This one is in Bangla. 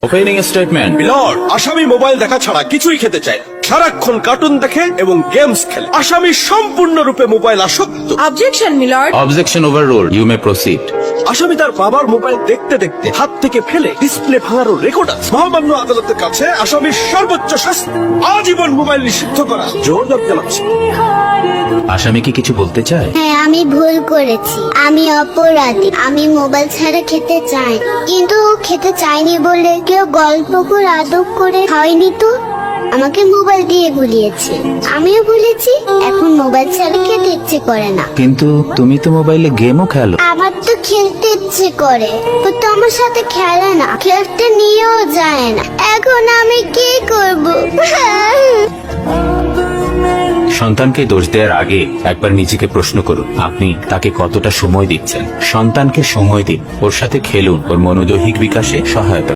Opening statement. মিলর্ড, আসামি মোবাইল দেখা ছাড়া কিছুই খেতে চায় না। সারাক্ষণ কার্টুন দেখে এবং গেমস খেলে। আসামি সম্পূর্ণরূপে মোবাইল আসক্ত। Objection milord. Objection overruled, you may proceed. আসামি তার বাবার মোবাইল দেখতে দেখতে হাত থেকে ফেলে ডিসপ্লে ভাঙারও রেকর্ড আছে। মহামান্য আদালতের কাছে আসামির সর্বোচ্চ শাস্তি আজীবন মোবাইল নিষিদ্ধ করা। জোর দাবি জানাচ্ছি। আসামি কি কিছু বলতে চায়? হ্যাঁ, আমি ভুল করেছি, আমি অপরাধী। আমি মোবাইল ছাড়া খেতে চাই, কিন্তু খেতে চাইনি বলে কেউ গল্প করে আদব করে খাওয়াইনি তো, আমাকে মোবাইল দিয়ে ভুলিয়েছে। আমিও ভুলেছি, এখন মোবাইল ছাড়া খেতে ইচ্ছে করে না। কিন্তু তুমি তো মোবাইলে গেমও খেলো। আমার তো খেলতে ইচ্ছে করে, ও তো আমার সাথে খেলে না, খেলতে নিয়েও যায় না। এখন আমি কি করব? সন্তানকে দোষ দেওয়ার আগে একবার নিজেকে প্রশ্ন করুন, আপনি তাকে কতটা সময় দিচ্ছেন। সন্তানকে সময় দিন, ওর সাথে খেলুন, ওর মনোদৈহিক বিকাশে সহায়তা